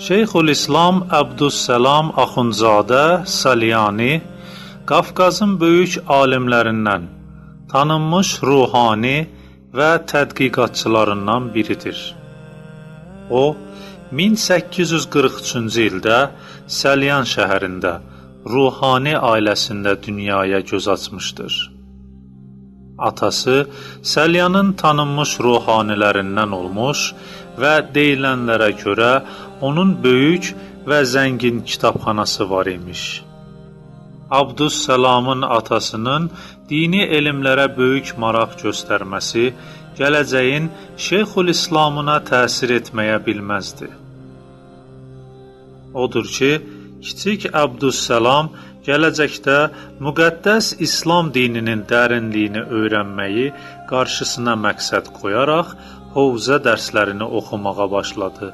Şeyxülislam Əbdüssalam Axundzadə Salyani Qafqazın böyük alimlərindən, tanınmış ruhani və tədqiqatçılarından biridir. O, 1843-cü ildə Salyan şəhərində ruhani ailəsində dünyaya göz açmışdır. Atası Salyanın tanınmış ruhanilərindən olmuş və deyilənlərə görə onun böyük və zəngin kitabxanası var imiş. Əbdüssalamın atasının dini elmlərə böyük maraq göstərməsi gələcəyin Şeyxülislamına təsir etməyə bilməzdi. Odur ki, kiçik Əbdüssalam gələcəkdə müqəddəs İslam dininin dərinliyini öyrənməyi qarşısına məqsəd qoyaraq Hovzə dərslərini oxumağa başladı.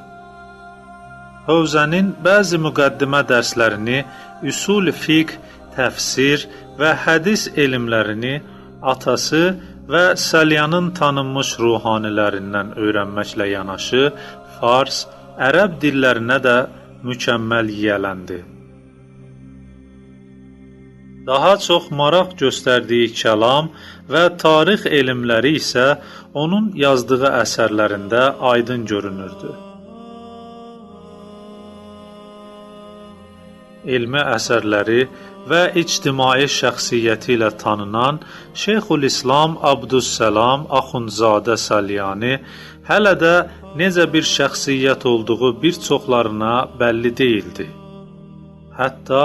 Hovzənin bəzi müqəddimə dərslərini, üsul fiqh, təfsir və hədis elmlərini atası və Salyanın tanınmış ruhanilərindən öyrənməklə yanaşı, fars, ərəb dillərinə də mükəmməl yiyələndi. Daha çox maraq göstərdiyi kəlam və tarix elmləri isə onun yazdığı əsərlərində aydın görünürdü. Elmi əsərləri və ictimai şəxsiyyəti ilə tanınan Şeyxülislam Əbdüssalam Axundzadə Salyani hələ də necə bir şəxsiyyət olduğu bir çoxlarına bəlli deyildi. Hətta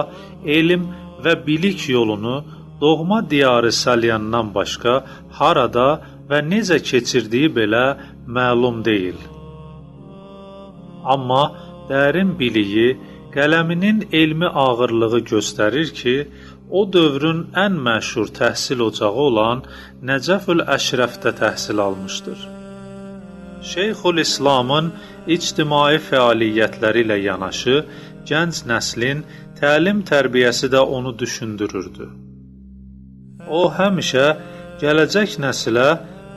elm və bilik yolunu doğma diyarı Salyandan başqa harada və necə keçirdiyi belə məlum deyil. Amma dərin biliyi, qələminin elmi ağırlığı göstərir ki, o dövrün ən məşhur təhsil ocağı olan Nəcəfül-Əşrəfdə təhsil almışdır. Şeyxülislamın ictimai fəaliyyətləri ilə yanaşı, gənc nəslin təlim-tərbiyəsi də onu düşündürürdü. O həmişə gələcək nəsilə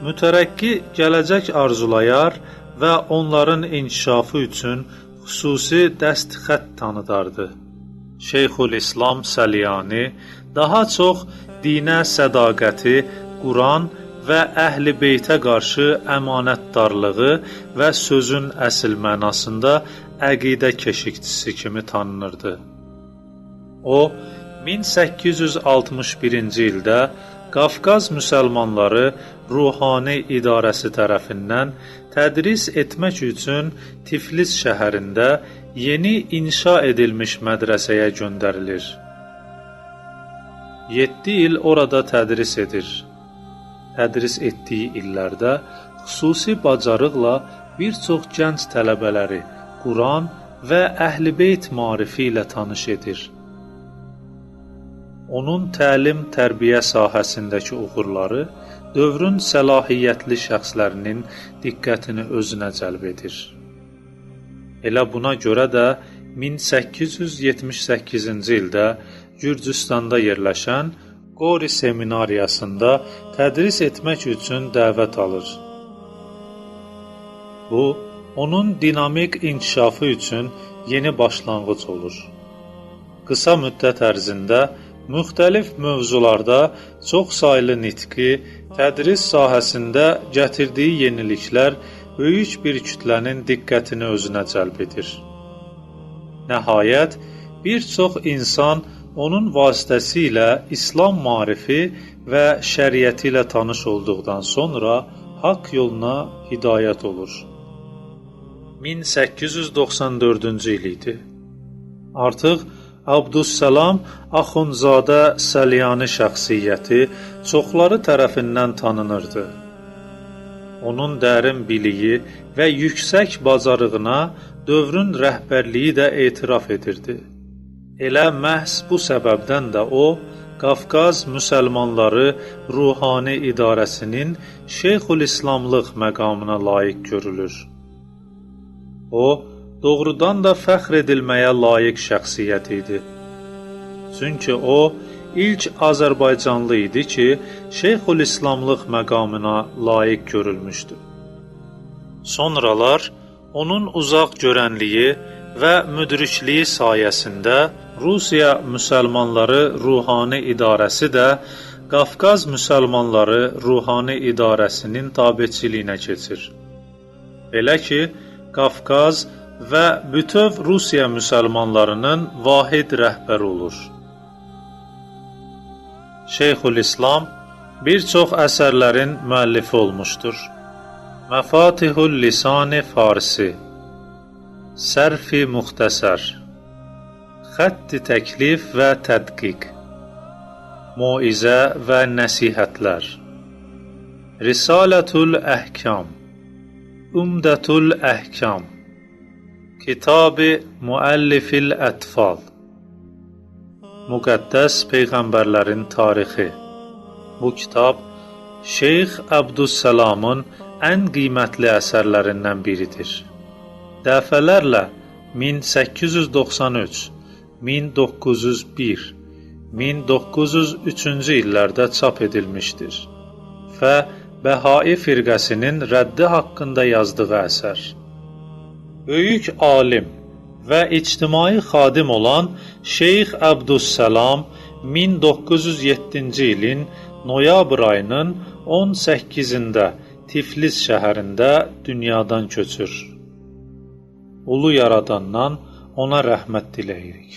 mütərəqqi gələcək arzulayar və onların inkişafı üçün xüsusi dəst-xətt tanıdardı. Şeyxülislam Salyani daha çox dinə sədaqəti, Quran və Əhl-i Beytə qarşı əmanətdarlığı və sözün əsl mənasında əqidə keşikçisi kimi tanınırdı. O, 1861-ci ildə Qafqaz müsəlmanları ruhani idarəsi tərəfindən tədris etmək üçün Tiflis şəhərində yeni inşa edilmiş mədrəsəyə göndərilir. 7 il orada tədris edir. Tədris etdiyi illərdə xüsusi bacarıqla bir çox gənc tələbələri Quran və Əhl-i Beyt marifi ilə tanış edir. Onun təlim-tərbiyə sahəsindəki uğurları dövrün səlahiyyətli şəxslərinin diqqətini özünə cəlb edir. Elə buna görə də 1878-ci ildə Gürcüstanda yerləşən Qori seminariyasında tədris etmək üçün dəvət alır. Bu, onun dinamik inkişafı üçün yeni başlanğıc olur. Qısa müddət ərzində müxtəlif mövzularda çox saylı nitqi, tədris sahəsində gətirdiyi yeniliklər böyük bir kütlənin diqqətini özünə cəlb edir. Nəhayət, bir çox insan onun vasitəsilə İslam marifi və şəriəti ilə tanış olduqdan sonra haqq yoluna hidayət olur. 1894-cü il idi. Artıq Əbdüssalam Axundzadə Salyani şəxsiyyəti çoxları tərəfindən tanınırdı. Onun dərin biliyi və yüksək bacarığına dövrün rəhbərliyi də etiraf edirdi. Elə məhz bu səbəbdən də o, Qafqaz müsəlmanları ruhani idarəsinin Şeyxülislamlıq məqamına layiq görülür. O, doğrudan da fəxr edilməyə layiq şəxsiyyət idi. Çünki o, ilk Azərbaycanlı idi ki, Şeyxülislamlıq məqamına layiq görülmüşdü. Sonralar onun uzaq görənliyi və müdrikliyi sayəsində Rusiya Müsəlmanları Ruhani İdarəsi də Qafqaz Müsəlmanları Ruhani İdarəsinin tabeçiliyinə keçir. Belə ki, Qafqaz və bütöv Rusiya müsəlmanlarının vahid rəhbəri olur. Şeyxülislam bir çox əsərlərin müəllifi olmuşdur. Məfatihul Lisan-ı Farsi, Sərf-i Muxtəsər, Xətt-i Təklif və Tədqiq, Moizə və Nəsihətlər, Risalətül Əhkam, Umdətül Əhkam, Kitab-ı Müəllifil Ətfal, Müqəddəs Peyğəmbərlərin Tarixi. Bu kitab Şeyx Əbdüssalamın ən qiymətli əsərlərindən biridir. Dəfələrlə 1893, 1901, 1903-cü illərdə çap edilmişdir və Bəhai firqəsinin rəddi haqqında yazdığı əsər. Böyük alim və ictimai xadim olan Şeyx Əbdüssalam 1907-ci ilin noyabr ayının 18-də Tiflis şəhərində dünyadan köçür. Ulu Yaradandan ona rəhmət diləyirik.